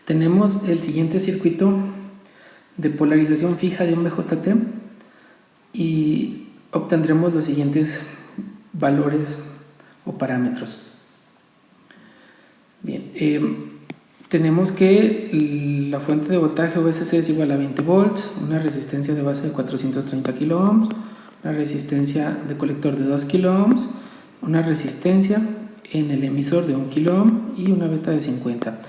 Tenemos el siguiente circuito de polarización fija de un BJT y obtendremos los siguientes valores o parámetros. Bien, tenemos que la fuente de voltaje VCC es igual a 20 volts, una resistencia de base de 430 kilo ohms, una resistencia de colector de 2 kilo ohms, una resistencia en el emisor de 1 kilo ohm y una beta de 50.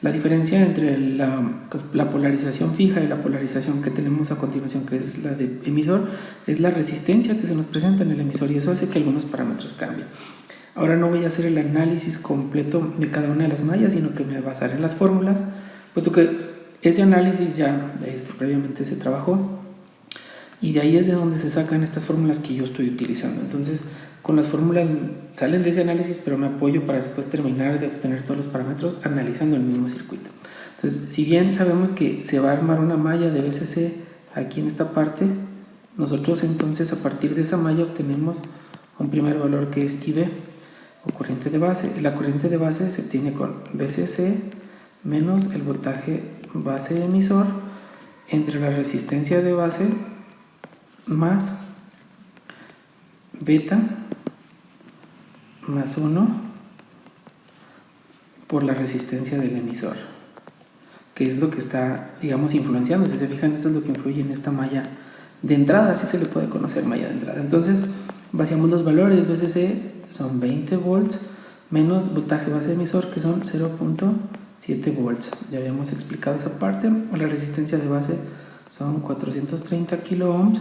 La diferencia entre la polarización fija y la polarización que tenemos a continuación, que es la de emisor, es la resistencia que se nos presenta en el emisor, y eso hace que algunos parámetros cambien. Ahora no voy a hacer el análisis completo de cada una de las mallas, sino que me voy a basar en las fórmulas, puesto que ese análisis ya previamente se trabajó, y de ahí es de donde se sacan estas fórmulas que yo estoy utilizando. Entonces, con las fórmulas salen de ese análisis, pero me apoyo para después terminar de obtener todos los parámetros analizando el mismo circuito. Entonces, si bien sabemos que se va a armar una malla de VCC aquí en esta parte, nosotros entonces a partir de esa malla obtenemos un primer valor que es IB, o corriente de base. La corriente de base se obtiene con VCC menos el voltaje base emisor entre la resistencia de base más beta más 1 por la resistencia del emisor, que es lo que está, digamos, influenciando. Si se fijan, esto es lo que influye en esta malla de entrada, así se le puede conocer malla de entrada. Entonces, vaciamos los valores. VCC son 20 volts menos voltaje base emisor, que son 0.7 volts. Ya habíamos explicado esa parte. La resistencia de base son 430 kilo ohms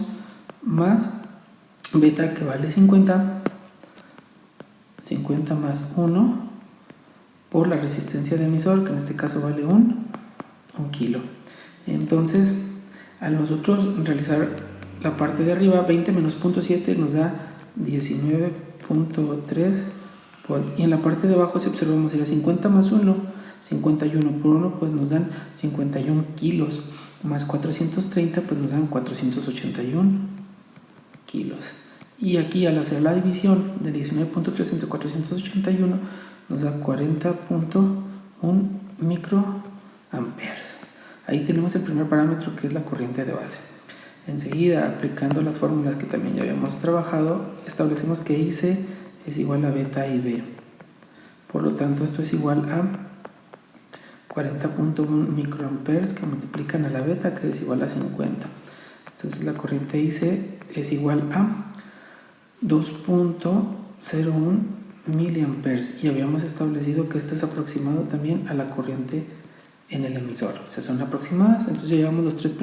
más beta, que vale 50 más 1 por la resistencia de emisor, que en este caso vale 1 kilo. Entonces, al nosotros realizar la parte de arriba, 20 menos 0.7 nos da 19.3 volts, y en la parte de abajo, si observamos, sería 50 más 1, 51 por 1, pues nos dan 51 kilos, más 430, pues nos dan 481 kilos. Y aquí, al hacer la división de 19.3 entre 481, nos da 40.1 microamperes. Ahí tenemos el primer parámetro, que es la corriente de base. Enseguida, aplicando las fórmulas que también ya habíamos trabajado, establecemos que IC es igual a beta IB. Por lo tanto, esto es igual a 40.1 microamperes que multiplican a la beta, que es igual a 50. Entonces, la corriente IC es igual a 2.01 miliamperes, y habíamos establecido que esto es aproximado también a la corriente en el emisor. O sea, son aproximadas. Entonces ya llevamos los tres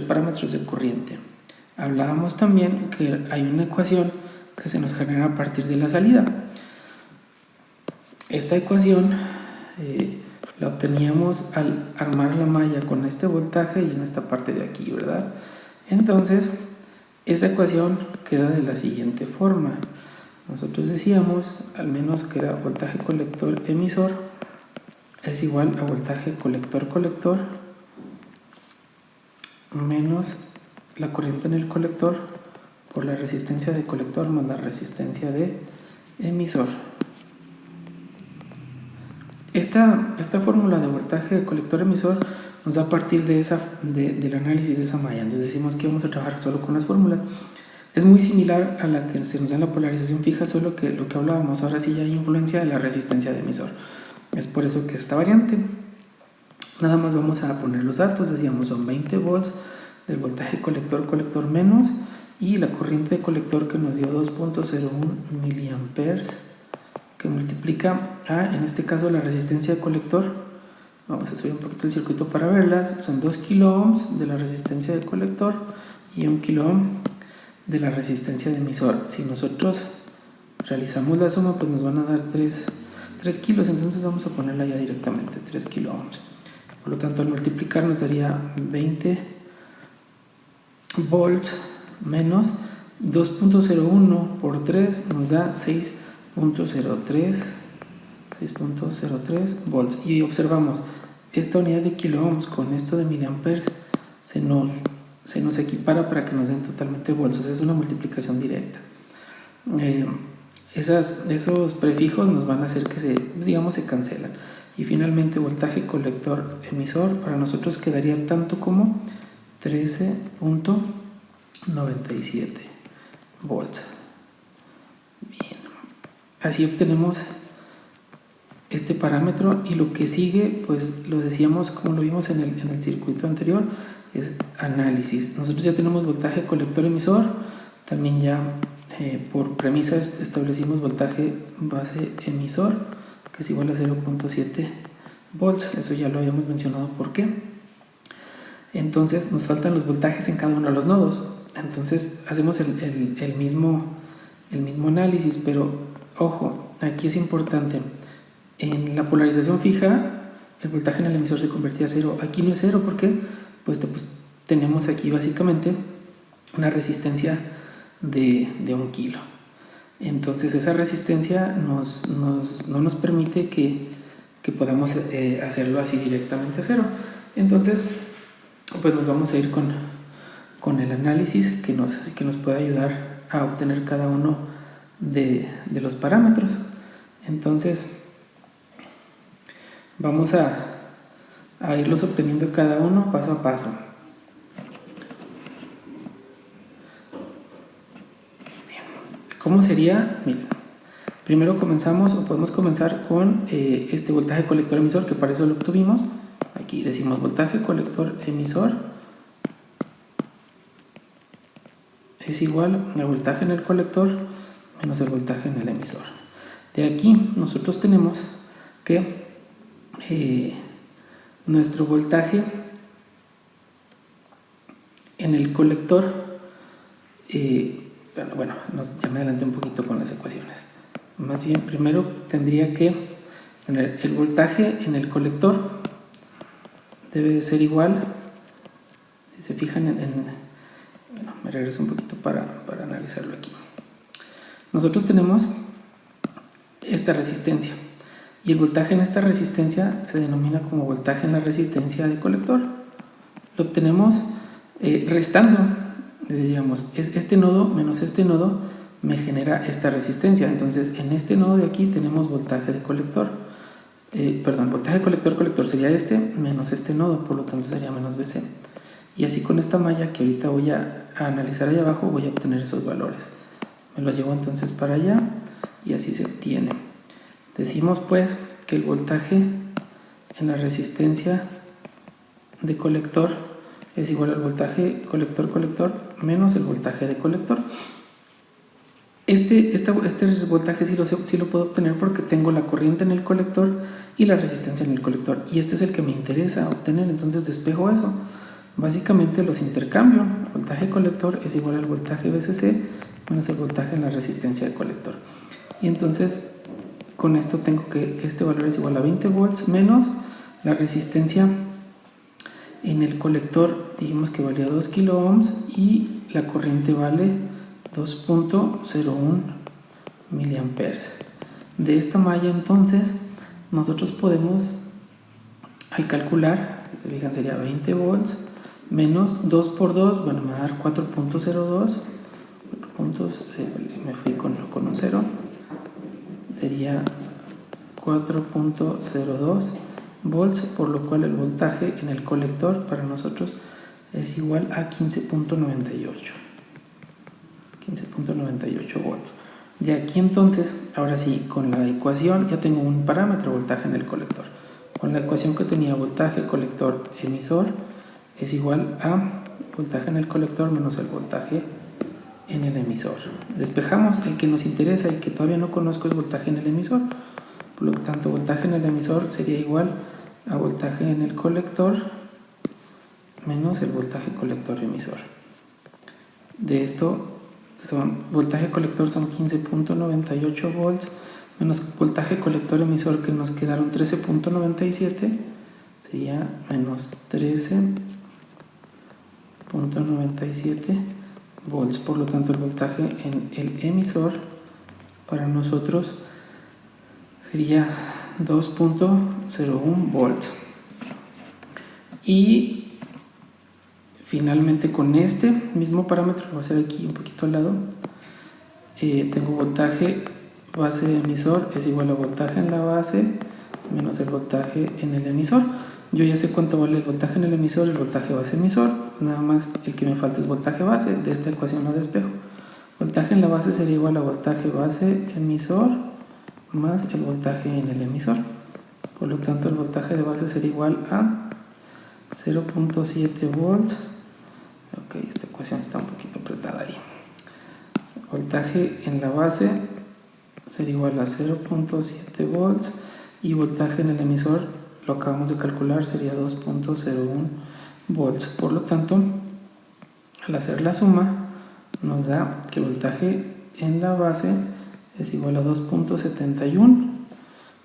parámetros de corriente. Hablábamos también que hay una ecuación que se nos genera a partir de la salida. Esta ecuación la obteníamos al armar la malla con este voltaje y en esta parte de aquí, ¿verdad? Entonces, esta ecuación queda de la siguiente forma. Nosotros decíamos, al menos, que era voltaje colector emisor es igual a voltaje colector menos la corriente en el colector por la resistencia de colector más la resistencia de emisor. Esta fórmula de voltaje colector emisor nos da a partir de del análisis de esa malla. Entonces decimos que vamos a trabajar solo con las fórmulas. Es muy similar a la que se nos da en la polarización fija, solo que lo que hablábamos, ahora sí ya hay influencia de la resistencia de emisor. Es por eso que esta variante. Nada más vamos a poner los datos. Decíamos, son 20 volts del voltaje colector menos, y la corriente de colector que nos dio 2.01 miliamperes, que multiplica a, en este caso, la resistencia de colector. Vamos a subir un poquito el circuito para verlas. Son 2 kilo ohms de la resistencia de colector y 1 kilo ohm de la resistencia de emisor. Si nosotros realizamos la suma, pues nos van a dar 3 kilos. Entonces vamos a ponerla ya directamente, 3 kilo ohms. Por lo tanto, al multiplicar nos daría 20 volts menos 2.01 por 3 nos da 6.03 volts. Y observamos, esta unidad de kilo ohms con esto de miliamperes se nos equipara para que nos den totalmente volts. O sea, es una multiplicación directa. Esos prefijos nos van a hacer que se cancelan, y finalmente voltaje colector emisor para nosotros quedaría tanto como 13.97 volts. Bien, así obtenemos este parámetro, y lo que sigue, pues lo decíamos como lo vimos en el circuito anterior, es análisis. Nosotros ya tenemos voltaje colector emisor, también ya por premisa establecimos voltaje base emisor, que es igual a 0.7 volts, eso ya lo habíamos mencionado por qué. Entonces nos faltan los voltajes en cada uno de los nodos, entonces hacemos el mismo análisis, pero ojo, aquí es importante. En la polarización fija, el voltaje en el emisor se convertía a 0. Aquí no es 0, ¿por qué? Pues tenemos aquí básicamente una resistencia de 1 kilo. Entonces esa resistencia no nos permite que podamos hacerlo así directamente a 0. Entonces, pues nos vamos a ir con el análisis que nos puede ayudar a obtener cada uno de los parámetros. Entonces, vamos a irlos obteniendo cada uno paso a paso. ¿Cómo sería? Miren, primero podemos comenzar con este voltaje colector emisor, que para eso lo obtuvimos. Aquí decimos voltaje colector emisor es igual al voltaje en el colector menos el voltaje en el emisor. De aquí nosotros tenemos que nuestro voltaje en el colector, ya me adelanté un poquito con las ecuaciones. Más bien, primero tendría que tener el voltaje en el colector, debe de ser igual, si se fijan me regreso un poquito para analizarlo aquí. Nosotros tenemos esta resistencia, y el voltaje en esta resistencia se denomina como voltaje en la resistencia de colector. Lo obtenemos restando, digamos, este nodo menos este nodo me genera esta resistencia. Entonces en este nodo de aquí tenemos voltaje de colector, voltaje colector sería este menos este nodo, por lo tanto sería menos BC. Y así con esta malla que ahorita voy a analizar allá abajo, voy a obtener esos valores. Me lo llevo entonces para allá y así se obtiene. Decimos pues que el voltaje en la resistencia de colector es igual al voltaje colector menos el voltaje de colector. Este voltaje sí lo puedo obtener porque tengo la corriente en el colector y la resistencia en el colector, y este es el que me interesa obtener, entonces despejo eso. Básicamente los intercambio. El voltaje colector es igual al voltaje VCC menos el voltaje en la resistencia de colector, y entonces con esto tengo que este valor es igual a 20 volts menos la resistencia en el colector, dijimos que valía 2 kilo ohms y la corriente vale 2.01 miliamperes. De esta malla entonces nosotros podemos, al calcular, si se fijan, sería 20 volts menos 2 por 2, bueno, me va a dar 4.02 me fui con un 0, sería 4.02 volts, por lo cual el voltaje en el colector para nosotros es igual a 15.98 volts. De aquí entonces, ahora sí, con la ecuación ya tengo un parámetro, voltaje en el colector. Con la ecuación que tenía voltaje colector emisor es igual a voltaje en el colector menos el voltaje en el emisor. Despejamos. El que nos interesa y que todavía no conozco es voltaje en el emisor. Por lo tanto, voltaje en el emisor sería igual a voltaje en el colector menos el voltaje colector emisor. De esto, voltaje colector son 15.98 volts menos voltaje colector emisor, que nos quedaron 13.97, sería menos 13.97 volts. Por lo tanto, el voltaje en el emisor para nosotros sería 2.01 volts. Y finalmente con este mismo parámetro, lo voy a hacer aquí un poquito al lado, tengo voltaje base de emisor es igual a voltaje en la base menos el voltaje en el emisor. Yo ya sé cuánto vale el voltaje en el emisor y el voltaje base emisor, nada más el que me falta es voltaje base. De esta ecuación lo despejo. Voltaje en la base sería igual a voltaje base emisor más el voltaje en el emisor. Por lo tanto, el voltaje de base sería igual a 0.7 volts. Ok, esta ecuación está un poquito apretada ahí. Voltaje en la base sería igual a 0.7 volts y voltaje en el emisor, lo acabamos de calcular, sería 2.01 volts. Por lo tanto, al hacer la suma, nos da que voltaje en la base es igual a 2.71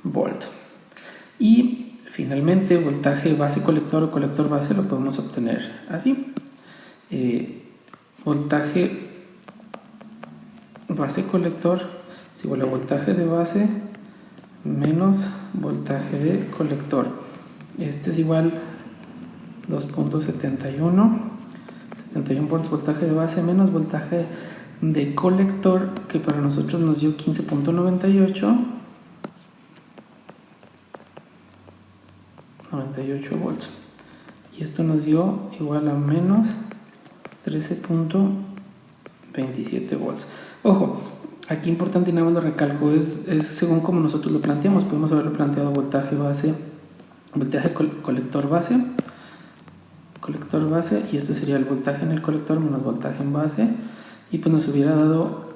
volts. Y finalmente, voltaje base colector o colector base lo podemos obtener así. Voltaje base colector es igual a voltaje de base menos voltaje de colector. Este es igual 2.71 volts voltaje de base menos voltaje de colector, que para nosotros nos dio 15.98 volts, y esto nos dio igual a menos 13.27 volts. Ojo, aquí importante y nada más lo recalco, es según como nosotros lo planteamos. Podemos haberlo planteado voltaje base, voltaje colector base, y esto sería el voltaje en el colector menos voltaje en base, y pues nos hubiera dado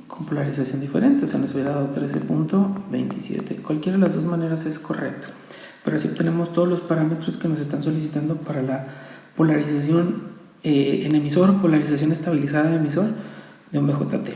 con polarización diferente, o sea, nos hubiera dado 13.27. Cualquiera de las dos maneras es correcta, pero así obtenemos todos los parámetros que nos están solicitando para la polarización en emisor, polarización estabilizada de emisor de un BJT.